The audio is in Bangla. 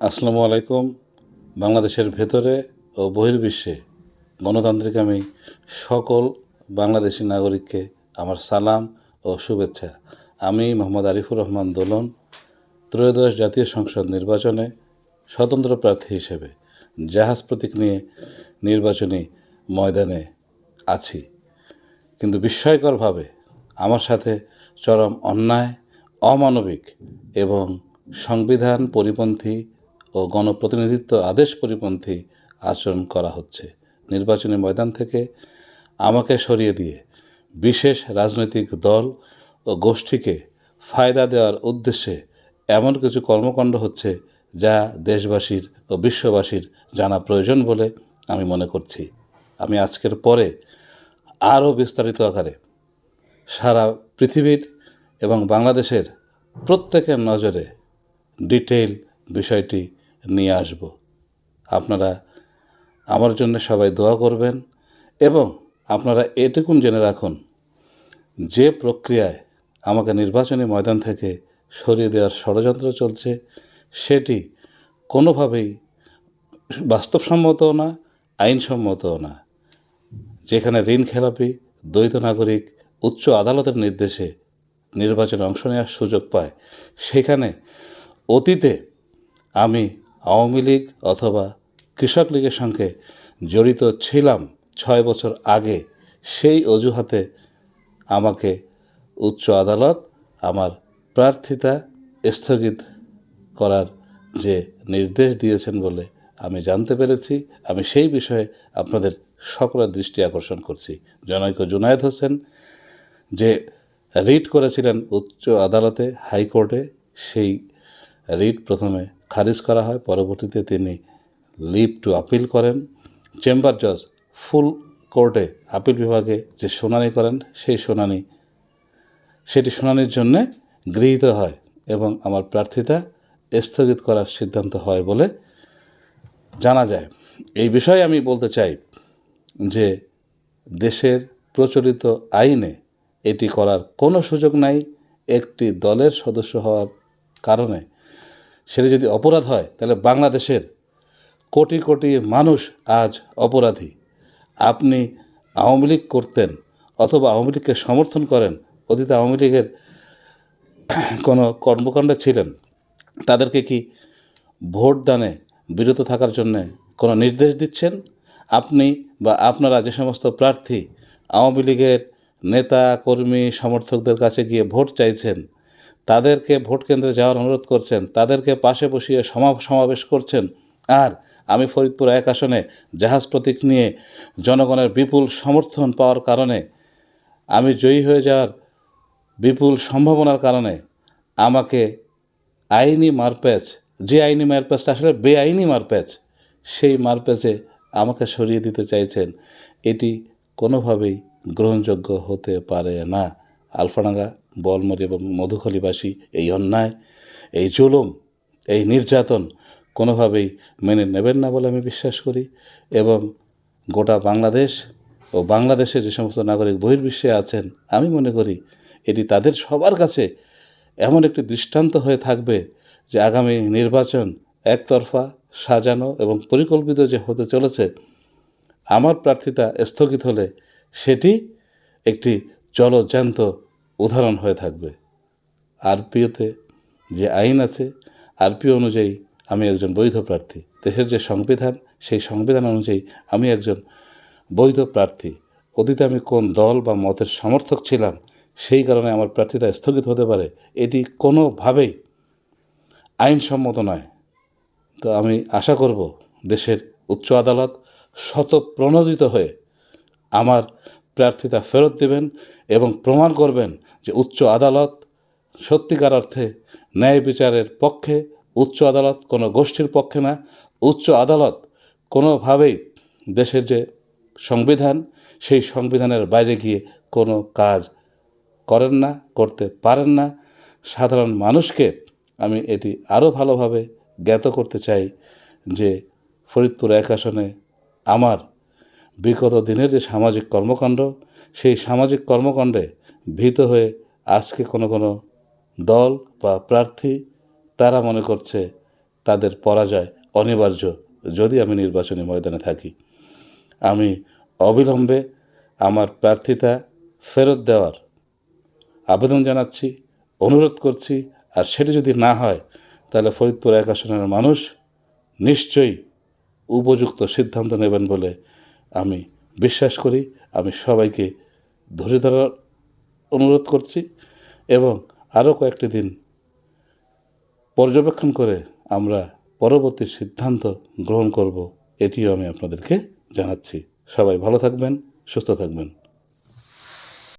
আসসালামু আলাইকুম। বাংলাদেশের ভেতরে ও বহির্বিশ্বে গণতান্ত্রিক আমি সকল বাংলাদেশি নাগরিককে আমার সালাম ও শুভেচ্ছা। আমি মোহাম্মদ আরিফুর রহমান দোলন ত্রয়োদশ জাতীয় সংসদ নির্বাচনে স্বতন্ত্র প্রার্থী হিসেবে জাহাজ প্রতীক নিয়ে নির্বাচনী ময়দানে আছি। কিন্তু বিস্ময়করভাবে আমার সাথে চরম অন্যায়, অমানবিক এবং সংবিধান পরিপন্থী ও গণপ্রতিনিধিত্ব আদেশ পরিপন্থী আচরণ করা হচ্ছে। নির্বাচনী ময়দান থেকে আমাকে সরিয়ে দিয়ে বিশেষ রাজনৈতিক দল ও গোষ্ঠীকে ফায়দা দেওয়ার উদ্দেশ্যে এমন কিছু কর্মকাণ্ড হচ্ছে যা দেশবাসীর ও বিশ্ববাসীর জানা প্রয়োজন বলে আমি মনে করছি। আমি আজকের পরে আরও বিস্তারিত আকারে সারা পৃথিবীর এবং বাংলাদেশের প্রত্যেকের নজরে ডিটেইল বিষয়টি নিয়ে আসব। আপনারা আমার জন্য সবাই দোয়া করবেন এবং আপনারা এটুকুন জেনে রাখুন, যে প্রক্রিয়ায় আমাকে নির্বাচনী ময়দান থেকে সরিয়ে দেওয়ার ষড়যন্ত্র চলছে সেটি কোনোভাবেই বাস্তবসম্মতও না, আইনসম্মতও না। যেখানে ঋণ খেলাপি দ্বৈত নাগরিক উচ্চ আদালতের নির্দেশে নির্বাচনে অংশ নেওয়ার সুযোগ পায়, সেখানে অতীতে আমি আওয়ামী লীগ অথবা কৃষক লীগের সঙ্গে জড়িত ছিলাম 6 বছর আগে, সেই অজুহাতে আমাকে উচ্চ আদালত আমার প্রার্থিতা স্থগিত করার যে নির্দেশ দিয়েছেন বলে আমি জানতে পেরেছি। আমি সেই বিষয়ে আপনাদের সকলের দৃষ্টি আকর্ষণ করছি। জনৈক জুনায়েদ হোসেন যে রিট করেছিলেন উচ্চ আদালতে, হাইকোর্টে, সেই রিট প্রথমে খারিজ করা হয়, পরবর্তীতে তিনি লিভ টু আপিল করেন। চেম্বার জজ ফুল কোর্টে আপিল বিভাগে যে শুনানি করেন, সেই সেটি শুনানির জন্যে গৃহীত হয় এবং আমার প্রার্থিতা স্থগিত করার সিদ্ধান্ত হয় বলে জানা যায়। এই বিষয়ে আমি বলতে চাই যে দেশের প্রচলিত আইনে এটি করার কোনো সুযোগ নাই। একটি দলের সদস্য হওয়ার কারণে সেটি যদি অপরাধ হয়, তাহলে বাংলাদেশের কোটি কোটি মানুষ আজ অপরাধী। আপনি আওয়ামী লীগ করতেন অথবা আওয়ামী লীগকে সমর্থন করেন, অতীতে আওয়ামী লীগের কোনো কর্মকাণ্ডে ছিলেন, তাদেরকে কি ভোট দানে বিরত থাকার জন্যে কোনো নির্দেশ দিচ্ছেন? আপনি বা আপনারা যে সমস্ত প্রার্থী আওয়ামী লীগের নেতা কর্মী সমর্থকদের কাছে গিয়ে ভোট চাইছেন, তাদেরকে ভোট কেন্দ্রে যাওয়ার অনুরোধ করছেন, তাদেরকে পাশে বসিয়ে সমাবেশ করছেন, আর আমি ফরিদপুর 1 আসনে জাহাজ প্রতীক নিয়ে জনগণের বিপুল সমর্থন পাওয়ার কারণে, আমি জয়ী হয়ে যাওয়ার বিপুল সম্ভাবনার কারণে আমাকে আইনি মারপ্যাচ, যে আইনি মারপ্যাচটা আসলে বেআইনি মারপ্যাচ, সেই মারপ্যাচে আমাকে সরিয়ে দিতে চাইছেন। এটি কোনোভাবেই গ্রহণযোগ্য হতে পারে না। আলফাডাঙ্গা, বলমুড়ি এবং মধুখালীবাসী এই অন্যায়, এই জুলুম, এই নির্যাতন কোনোভাবেই মেনে নেবেন না বলে আমি বিশ্বাস করি এবং গোটা বাংলাদেশ ও বাংলাদেশে যে সমস্ত নাগরিক বহির্বিশ্বে আছেন, আমি মনে করি এটি তাদের সবার কাছে এমন একটি দৃষ্টান্ত হয়ে থাকবে যে আগামী নির্বাচন একতরফা, সাজানো এবং পরিকল্পিত যে হতে চলেছে, আমার প্রার্থিতা স্থগিত হলে সেটি একটি জলজ্যান্ত উদাহরণ হয়ে থাকবে। আরপিওতে যে আইন আছে, আরপিও অনুযায়ী আমি একজন বৈধ প্রার্থী। দেশের যে সংবিধান, সেই সংবিধান অনুযায়ী আমি একজন বৈধ প্রার্থী। অতীতে আমি কোন দল বা মতের সমর্থক ছিলাম, সেই কারণে আমার প্রার্থিতা স্থগিত হতে পারে, এটি কোনোভাবেই আইনসম্মত নয়। তো আমি আশা করব দেশের উচ্চ আদালত স্বতঃপ্রণোদিত হয়ে আমার প্রার্থিতা ফেরত দেবেন এবং প্রমাণ করবেন যে উচ্চ আদালত সত্যিকার অর্থে ন্যায় বিচারের পক্ষে। উচ্চ আদালত কোনো গোষ্ঠীর পক্ষে না। উচ্চ আদালত কোনোভাবেই দেশের যে সংবিধান, সেই সংবিধানের বাইরে গিয়ে কোনো কাজ করেন না, করতে পারেন না। সাধারণ মানুষকে আমি এটি আরও ভালোভাবে জ্ঞাত করতে চাই যে ফরিদপুর 1 আসনে আমার বিগত দিনের যে সামাজিক কর্মকাণ্ড, সেই সামাজিক কর্মকাণ্ডে ভীত হয়ে আজকে কোনো দল বা প্রার্থী তারা মনে করছে তাদের পরাজয় অনিবার্য যদি আমি নির্বাচনী ময়দানে থাকি। আমি অবিলম্বে আমার প্রার্থিতা ফেরত দেওয়ার আবেদন জানাচ্ছি, অনুরোধ করছি। আর সেটি যদি না হয় তাহলে ফরিদপুর 1 আসনের মানুষ নিশ্চয়ই উপযুক্ত সিদ্ধান্ত নেবেন বলে আমি বিশ্বাস করি। আমি সবাইকে ধৈর্য ধরার অনুরোধ করছি এবং আরও কয়েকটি দিন পর্যবেক্ষণ করে আমরা পরবর্তী সিদ্ধান্ত গ্রহণ করব, এটিও আমি আপনাদেরকে জানাচ্ছি। সবাই ভালো থাকবেন, সুস্থ থাকবেন।